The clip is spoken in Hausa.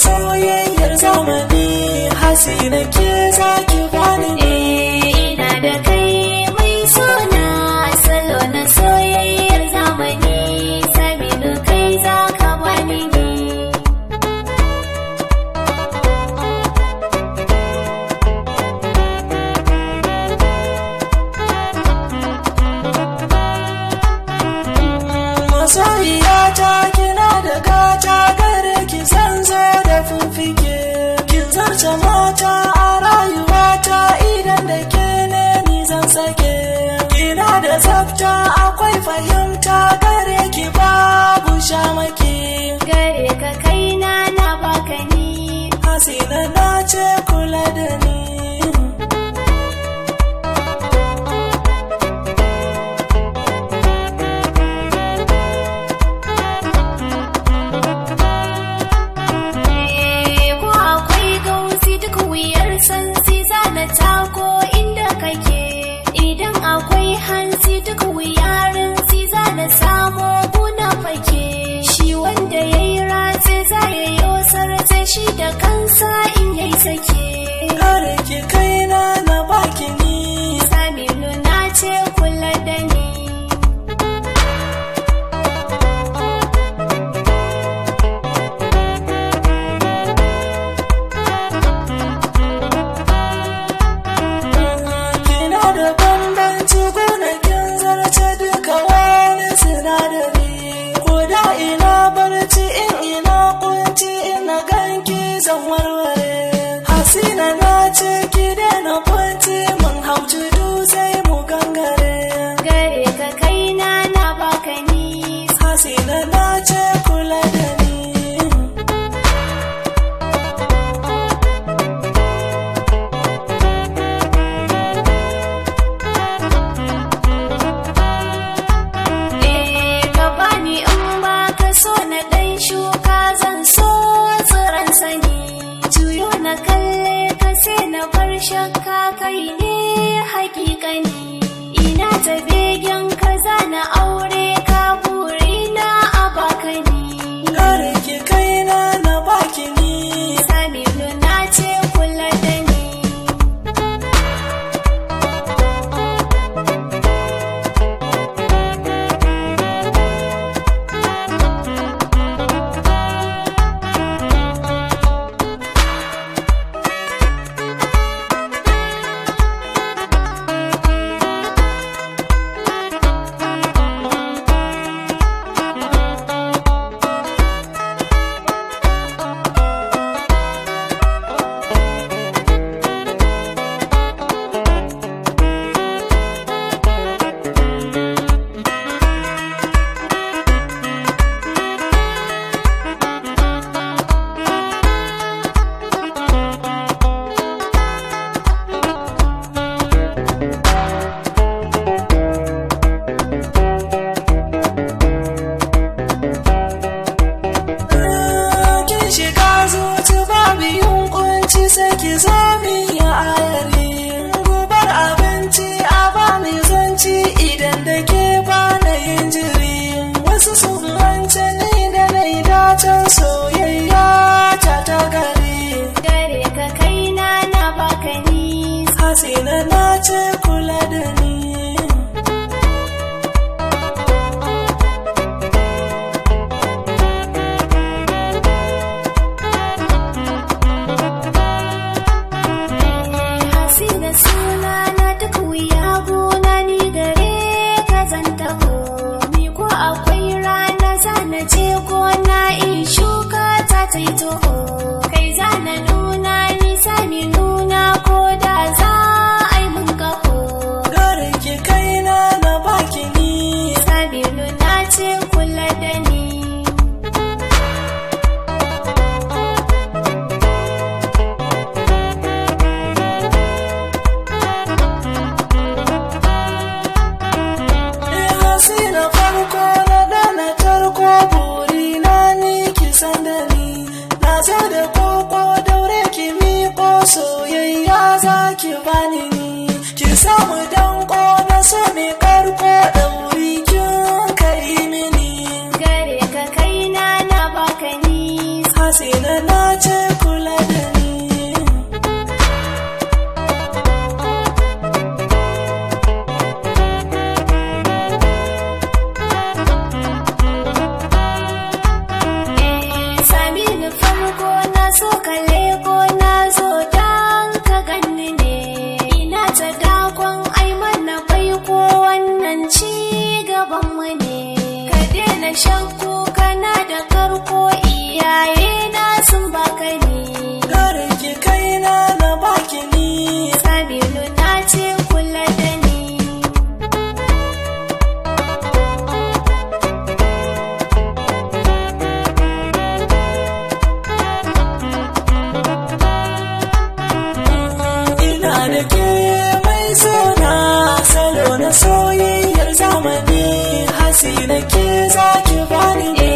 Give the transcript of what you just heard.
soyayyar zamani, Hasina ke zaki bani ne. Ina da kai mai suna, salo na soyayyar zamani, Saminu kai zaka bani ne. Masoyiyata kina da gata, gare ki zan zo da fifike, kin zarce mata a rayuwata, idan da ke ne ni zan sake. Kina da tsafta akwai fahimta, gare ki babu shamaki. Gare ka kaina na baka ni, Hasina na ce kula da ni. Sansi zana tako inda kake, idan akwai hansi duk wuyarin si zana samo guna fake. Shi wanda yayi ratse za ya yosar sai shi da kansa in yayi sake. Kare ki kaina na baki ni, Saminu na ce kula da ni. Hasina na ce ki daina kwanci, mun hau tudu sai mu gangare. Gare ka kaina na baka ni, Hasina na ce kula da ni. Ka bani in ba ka so na ɗan shuka zan so tsiran sani. Juyo na kalle ka sai na bar shakka, kai ne hakikani. Ina ta begen ka zana aure ka, burina a baka ni. Kare ki kaina na baki ni, Saminu na ce kula da ni. Sai ki zo mi ya ayari, gubar abinci a bani zanci, idan da ke bana yin jiri. Wasu sun mance ni da nai dacen soyayya ta gari. Gare ka kaina na baka ni, Hasina na ce kula da ni. suna na duk wuya gona ni gare ka zan taho. Ni ko akwai rana zana je gona in shuka ta yi toho. Kai zana nuna ni sani nuna ko da za a yi mun kaho. Gare ki kaina na baki ni, Saminu na ce kula da ni. Hasina farko na dana tarko, burina ni ki san da ni. Na zo da koko daure ki miƙo, soyayya za ki bani ni. Ki samu danko na so mai karko, ɗauri kin kai mini. Gare ka kaina na baka ni, Hasina na ce shakku kana da karko iyaye na sun baka ni gare ki kaina na baki ni Sabilu na ce kula da ni ina da ke mai sona salo na soyayyar zamani hasi na ke zaki bani ne